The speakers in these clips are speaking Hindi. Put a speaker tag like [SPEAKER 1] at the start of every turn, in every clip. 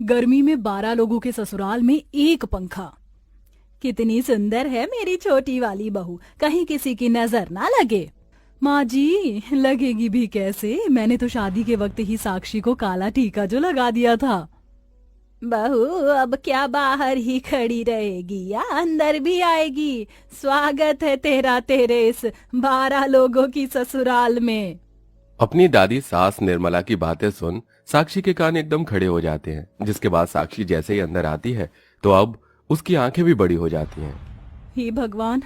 [SPEAKER 1] गर्मी में 12 लोगों के ससुराल में एक पंखा। कितनी सुंदर है मेरी छोटी वाली बहू, कहीं किसी की नजर ना लगे। माँ जी, लगेगी भी कैसे, मैंने तो शादी के वक्त ही साक्षी को काला टीका जो लगा दिया था। बहू अब क्या बाहर ही खड़ी रहेगी या अंदर भी आएगी? स्वागत है तेरा तेरे इस 12 लोगों की ससुराल में।
[SPEAKER 2] अपनी दादी सास निर्मला की बातें सुन साक्षी के कान एकदम खड़े हो जाते हैं, जिसके बाद साक्षी जैसे ही अंदर आती है तो अब उसकी आंखें भी बड़ी हो जाती हैं।
[SPEAKER 1] हे भगवान,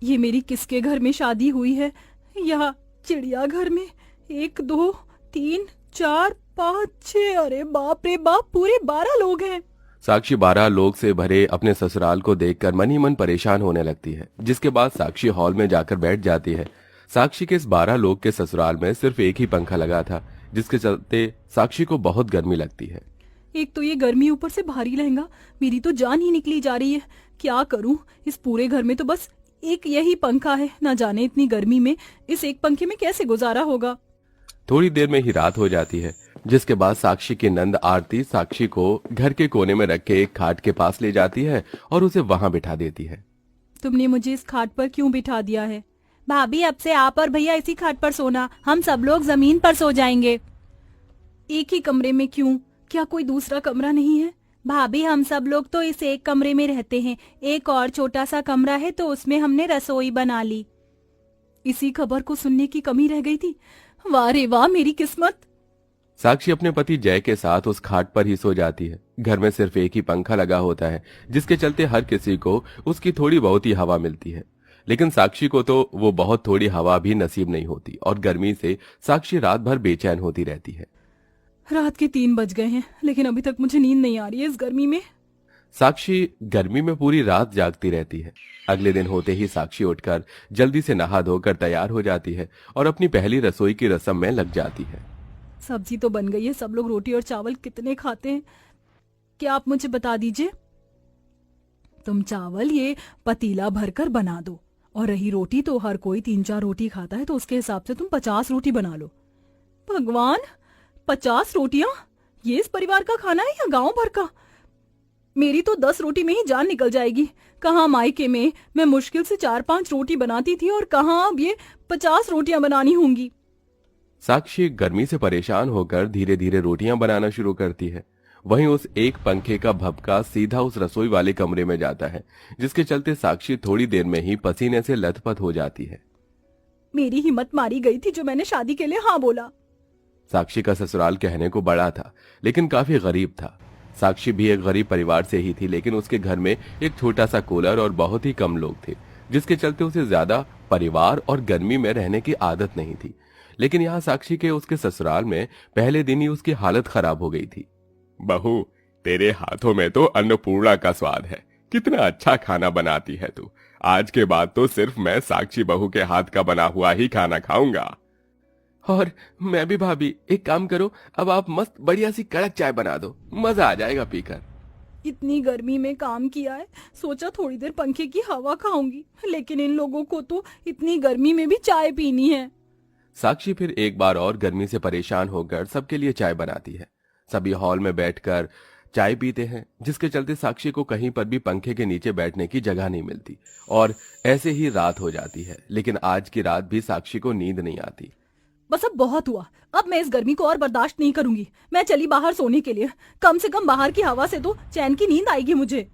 [SPEAKER 1] ये मेरी किसके घर में शादी हुई है? या चिड़ियाघर में? 1 2 3 4 5 6, अरे बाप रे बाप, पूरे 12 लोग हैं।
[SPEAKER 2] साक्षी 12 लोग से भरे अपने ससुराल को देखकर मन ही मन परेशान होने लगती है, जिसके बाद साक्षी हॉल में जाकर बैठ जाती है। साक्षी के इस 12 लोग के ससुराल में सिर्फ एक ही पंखा लगा था, जिसके चलते साक्षी को बहुत गर्मी लगती है।
[SPEAKER 1] एक तो ये गर्मी, ऊपर से भारी लहंगा, मेरी तो जान ही निकली जा रही है। क्या करूं? इस पूरे घर में तो बस एक यही पंखा है, ना जाने इतनी गर्मी में इस एक पंखे में कैसे गुजारा होगा।
[SPEAKER 2] थोड़ी देर में ही रात हो जाती है, जिसके बाद साक्षी की नंद आरती साक्षी को घर के कोने में रख के एक खाट के पास ले जाती है और उसे वहां बिठा देती है।
[SPEAKER 1] तुमने मुझे इस खाट पर क्यों बिठा दिया है? भाभी, अब से आप और भैया इसी खाट पर सोना, हम सब लोग जमीन पर सो जाएंगे। एक ही कमरे में क्यों? क्या कोई दूसरा कमरा नहीं है? भाभी, हम सब लोग तो इस एक कमरे में रहते हैं, एक और छोटा सा कमरा है तो उसमें हमने रसोई बना ली। इसी खबर को सुनने की कमी रह गई थी। वाह रे वाह, मेरी किस्मत।
[SPEAKER 2] साक्षी अपने पति जय के साथ उस खाट पर ही सो जाती है। घर में सिर्फ एक ही पंखा लगा होता है, जिसके चलते हर किसी को उसकी थोड़ी बहुत ही हवा मिलती है, लेकिन साक्षी को तो वो बहुत थोड़ी हवा भी नसीब नहीं होती और गर्मी से साक्षी रात भर बेचैन होती रहती है।
[SPEAKER 1] रात के 3 बज गए हैं, लेकिन अभी तक मुझे नींद नहीं आ रही है इस गर्मी में।
[SPEAKER 2] साक्षी गर्मी में पूरी रात जागती रहती है। अगले दिन होते ही साक्षी उठकर जल्दी से नहा धोकर तैयार हो जाती है और अपनी पहली रसोई की रस्म में लग जाती है।
[SPEAKER 1] सब्जी तो बन गई है, सब लोग रोटी और चावल कितने खाते हैं, क्या आप मुझे बता दीजिए? तुम चावल ये पतीला भरकर बना दो, और रही रोटी तो हर कोई 3-4 रोटी खाता है, तो उसके हिसाब से तुम 50 रोटी बना लो। भगवान, 50 रोटियां? ये इस परिवार का खाना है या गांव भर का? मेरी तो 10 रोटी में ही जान निकल जाएगी। कहाँ मायके में मैं मुश्किल से 4-5 रोटी बनाती थी, और कहाँ अब ये 50 रोटियां बनानी होंगी।
[SPEAKER 2] साक्षी गर्मी से परेशान होकर धीरे धीरे रोटियां बनाना शुरू करती है। वहीं उस एक पंखे का भभका सीधा उस रसोई वाले कमरे में जाता है, जिसके चलते साक्षी थोड़ी देर में ही पसीने से लथपथ हो जाती है।
[SPEAKER 1] मेरी हिम्मत मारी गई थी जो मैंने शादी के लिए हाँ बोला।
[SPEAKER 2] साक्षी का ससुराल कहने को बड़ा था, लेकिन काफी गरीब था। साक्षी भी एक गरीब परिवार से ही थी, लेकिन उसके घर में एक छोटा सा कूलर और बहुत ही कम लोग थे, जिसके चलते उसे ज्यादा परिवार और गर्मी में रहने की आदत नहीं थी। लेकिन यहाँ साक्षी के उसके ससुराल में पहले दिन ही उसकी हालत खराब हो गई थी।
[SPEAKER 3] बहू, तेरे हाथों में तो अन्नपूर्णा का स्वाद है, कितना अच्छा खाना बनाती है तू। आज के बाद तो सिर्फ मैं साक्षी बहू के हाथ का बना हुआ ही खाना खाऊंगा।
[SPEAKER 2] और मैं भी भाभी, एक काम करो, अब आप मस्त बढ़िया सी कड़क चाय बना दो, मजा आ जाएगा पीकर।
[SPEAKER 1] इतनी गर्मी में काम किया है, सोचा थोड़ी देर पंखे की हवा खाऊंगी, लेकिन इन लोगों को तो इतनी गर्मी में भी चाय पीनी है।
[SPEAKER 2] साक्षी फिर एक बार और गर्मी से परेशान होकर सबके लिए चाय बनाती है। सभी हॉल में बैठकर चाय पीते हैं, जिसके चलते साक्षी को कहीं पर भी पंखे के नीचे बैठने की जगह नहीं मिलती और ऐसे ही रात हो जाती है। लेकिन आज की रात भी साक्षी को नींद नहीं आती।
[SPEAKER 1] बस अब बहुत हुआ, अब मैं इस गर्मी को और बर्दाश्त नहीं करूंगी। मैं चली बाहर सोने के लिए, कम से कम बाहर की हवा से तो चैन की नींद आएगी मुझे।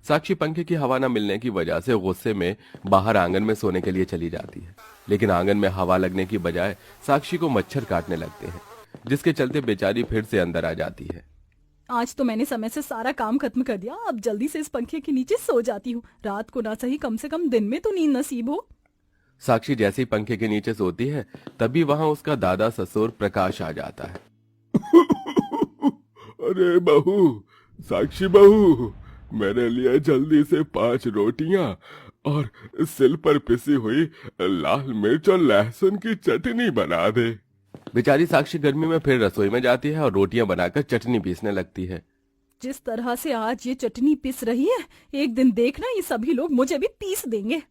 [SPEAKER 2] साक्षी पंखे की हवा न मिलने की वजह से गुस्से में बाहर आंगन में सोने के लिए चली जाती है, लेकिन आंगन में हवा लगने की बजाय साक्षी को मच्छर काटने लगते हैं, जिसके चलते बेचारी फिर से अंदर आ जाती है।
[SPEAKER 1] आज तो मैंने समय से सारा काम खत्म कर दिया, अब जल्दी से इस पंखे के नीचे सो जाती हूँ। रात को ना सही, कम से कम दिन में तो नींद नसीब हो।
[SPEAKER 2] साक्षी जैसे ही पंखे के नीचे सोती है, तभी वहां उसका दादा ससुर प्रकाश आ जाता है।
[SPEAKER 3] अरे बहू, साक्षी बहू, मेरे लिए जल्दी से 5 रोटियां और सिल पर पिसी हुई लाल मिर्च और लहसुन की चटनी बना दे।
[SPEAKER 2] बेचारी साक्षी गर्मी में फिर रसोई में जाती है और रोटियां बनाकर चटनी पीसने लगती है।
[SPEAKER 1] जिस तरह से आज ये चटनी पिस रही है, एक दिन देखना ये सभी लोग मुझे भी पीस देंगे।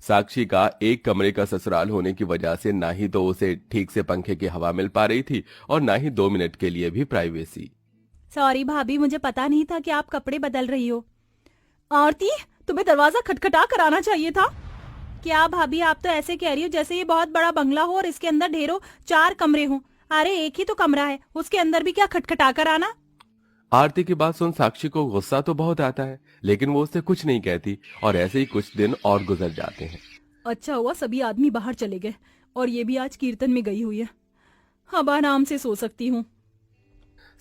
[SPEAKER 2] साक्षी का एक कमरे का ससुराल होने की वजह से ना ही तो उसे ठीक से पंखे की हवा मिल पा रही थी और ना ही 2 मिनट के लिए भी प्राइवेसी।
[SPEAKER 1] सॉरी भाभी, मुझे पता नहीं था कि आप कपड़े बदल रही हो। आरती, तुम्हें दरवाजा खटखटा कर आना चाहिए था। क्या भाभी, आप तो ऐसे कह रही हो जैसे ये बहुत बड़ा बंगला हो और इसके अंदर ढेरों 4 कमरे हों। अरे एक ही तो कमरा है, उसके अंदर भी क्या खटखटा कर आना।
[SPEAKER 2] आरती की बात सुन साक्षी को गुस्सा तो बहुत आता है, लेकिन वो उससे कुछ नहीं कहती और ऐसे ही कुछ दिन और गुजर जाते हैं।
[SPEAKER 1] अच्छा हुआ सभी आदमी बाहर चले गए और ये भी आज कीर्तन में गई हुई है। अब आराम से सो सकती हूँ।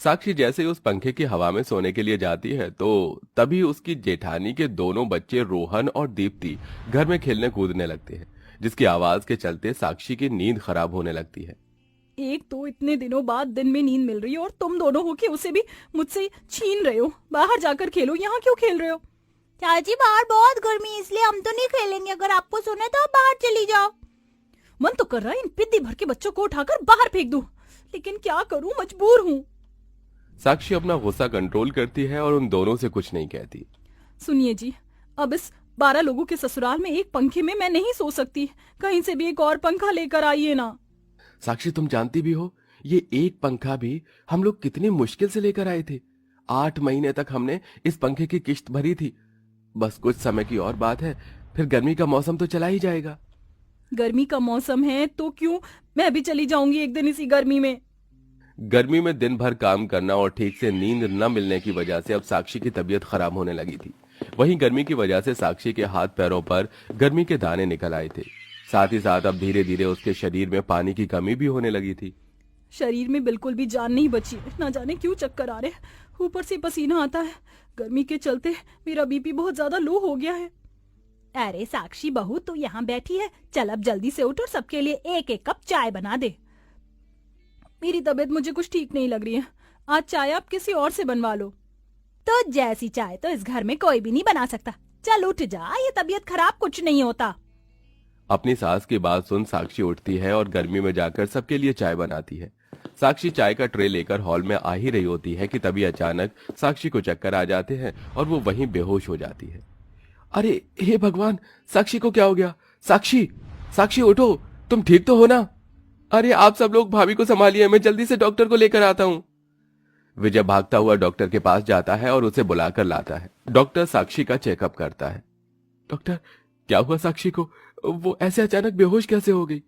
[SPEAKER 2] साक्षी जैसे ही उस पंखे की हवा में सोने के लिए जाती है तो तभी उसकी जेठानी के दोनों बच्चे रोहन और दीप्ति घर में खेलने कूदने लगते हैं, जिसकी आवाज के चलते साक्षी की नींद खराब होने लगती है।
[SPEAKER 1] एक तो इतने दिनों बाद दिन में नींद मिल रही है और तुम दोनों हो कि उसे भी मुझसे छीन रहे हो। बाहर जाकर खेलो, यहाँ क्यों खेल रहे हो?
[SPEAKER 4] चाची बाहर बहुत गर्मी है, इसलिए हम तो नहीं खेलेंगे। अगर आपको सुने तो आप बाहर चली जाओ।
[SPEAKER 1] मन तो कर रहा है इन पिद्दी भर के बच्चों को उठाकर बाहर फेंक दूं, लेकिन क्या करूं, मजबूर हूं।
[SPEAKER 2] साक्षी अपना गुस्सा कंट्रोल करती है और उन दोनों से कुछ नहीं कहती।
[SPEAKER 1] सुनिए जी, अब इस 12 लोगों के ससुराल में एक पंखे में मैं नहीं सो सकती। कहीं से भी एक और पंखा लेकर आइए ना।
[SPEAKER 2] साक्षी तुम जानती भी हो, ये एक पंखा भी हम लोग कितनी मुश्किल से लेकर आए थे। 8 महीने तक हमने इस पंखे की किश्त भरी थी। बस कुछ समय की और बात है, फिर गर्मी का मौसम तो चला ही जाएगा।
[SPEAKER 1] गर्मी का मौसम है तो क्यों, मैं भी चली जाऊंगी एक दिन इसी गर्मी में।
[SPEAKER 2] गर्मी में दिन भर काम करना और ठीक से नींद न मिलने की वजह से अब साक्षी की तबीयत खराब होने लगी थी। वहीं गर्मी की वजह से साक्षी के हाथ पैरों पर गर्मी के दाने निकल आए थे। साथ ही साथ अब धीरे धीरे उसके शरीर में पानी की कमी भी होने लगी थी।
[SPEAKER 1] शरीर में बिल्कुल भी जान नहीं बची है, ना जाने क्यों चक्कर आ रहे, ऊपर से पसीना आता है। गर्मी के चलते मेरा बीपी बहुत ज्यादा लो हो गया है।
[SPEAKER 4] अरे साक्षी बहू, तू यहाँ बैठी है, चल अब जल्दी से उठ और सबके लिए एक एक कप चाय बना दे।
[SPEAKER 1] मेरी तबीयत मुझे कुछ ठीक नहीं लग रही है, आज चाय आप किसी और से बनवा लो।
[SPEAKER 4] तो जैसी चाय तो इस घर में कोई भी नहीं बना सकता। चल उठ जा, ये तबीयत खराब कुछ नहीं होता।
[SPEAKER 2] अपनी सास की बात सुन साक्षी उठती है और गर्मी में जाकर सबके लिए चाय बनाती है। साक्षी चाय का ट्रे लेकर हॉल में आ ही रही होती है कि तभी अचानक साक्षी को चक्कर आ जाते हैं और वो वहीं बेहोश हो जाती है। अरे हे भगवान, साक्षी को क्या हो गया? साक्षी, साक्षी उठो, तुम ठीक तो हो ना? अरे आप सब लोग भाभी को संभालिए, मैं जल्दी से डॉक्टर को लेकर आता हूँ। विजय भागता हुआ डॉक्टर के पास जाता है और उसे बुलाकर लाता है। डॉक्टर साक्षी का चेकअप करता है। डॉक्टर, क्या हुआ साक्षी को? वो ऐसे अचानक बेहोश कैसे हो गई?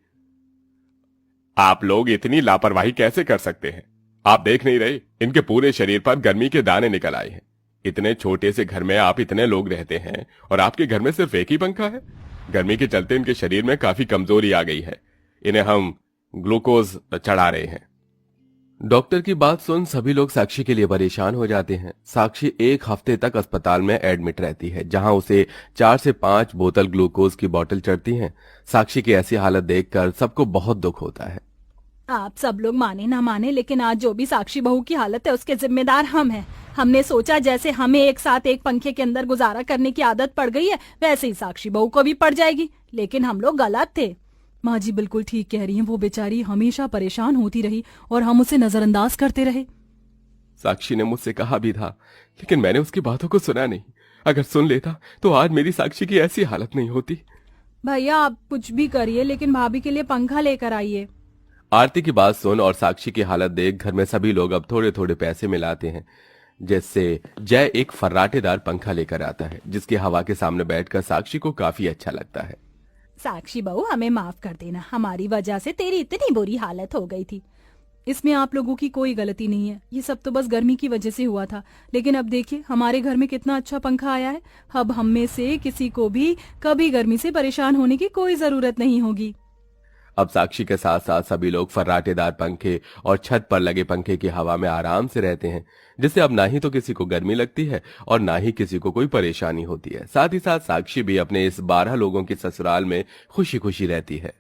[SPEAKER 3] आप लोग इतनी लापरवाही कैसे कर सकते हैं? आप देख नहीं रहे, इनके पूरे शरीर पर गर्मी के दाने निकल आए हैं। इतने छोटे से घर में आप इतने लोग रहते हैं और आपके घर में सिर्फ एक ही पंखा है। गर्मी के चलते इनके शरीर में काफी कमजोरी आ गई है। इन्हें हम ग्लूकोज चढ़ा रहे हैं।
[SPEAKER 2] डॉक्टर की बात सुन सभी लोग साक्षी के लिए परेशान हो जाते हैं। साक्षी 1 हफ्ते तक अस्पताल में एडमिट रहती है, जहां उसे 4 से 5 बोतल ग्लूकोज की बोतल चढ़ती हैं। साक्षी की ऐसी हालत देखकर सबको बहुत दुख होता है।
[SPEAKER 1] आप सब लोग माने ना माने, लेकिन आज जो भी साक्षी बहू की हालत है उसके जिम्मेदार हम हैं। हमने सोचा जैसे हमें एक साथ एक पंखे के अंदर गुजारा करने की आदत पड़ गई है, वैसे ही साक्षी बहू को भी पड़ जाएगी। लेकिन हम लोग गलत थे। माँ जी बिल्कुल ठीक कह रही हैं, वो बेचारी हमेशा परेशान होती रही और हम उसे नजरअंदाज करते रहे।
[SPEAKER 2] साक्षी ने मुझसे कहा भी था, लेकिन मैंने उसकी बातों को सुना नहीं। अगर सुन लेता तो आज मेरी साक्षी की ऐसी हालत नहीं होती।
[SPEAKER 1] भैया आप कुछ भी करिए, लेकिन भाभी के लिए पंखा लेकर आइए।
[SPEAKER 2] आरती की बात सुन और साक्षी की हालत देख घर में सभी लोग अब थोड़े थोड़े पैसे मिलाते हैं, जिससे जय एक फर्राटेदार पंखा लेकर आता है, जिसकी हवा के सामने बैठकर साक्षी को काफी अच्छा लगता है।
[SPEAKER 4] साक्षी बहू, हमें माफ कर देना, हमारी वजह से तेरी इतनी बुरी हालत हो गई थी।
[SPEAKER 1] इसमें आप लोगों की कोई गलती नहीं है, ये सब तो बस गर्मी की वजह से हुआ था। लेकिन अब देखिए हमारे घर में कितना अच्छा पंखा आया है। अब हम में से किसी को भी कभी गर्मी से परेशान होने की कोई जरूरत नहीं होगी।
[SPEAKER 2] अब साक्षी के साथ साथ सभी लोग फर्राटेदार पंखे और छत पर लगे पंखे की हवा में आराम से रहते हैं, जिससे अब ना ही तो किसी को गर्मी लगती है और ना ही किसी को कोई परेशानी होती है। साथ ही साथ साक्षी भी अपने इस 12 लोगों के ससुराल में खुशी खुशी रहती है।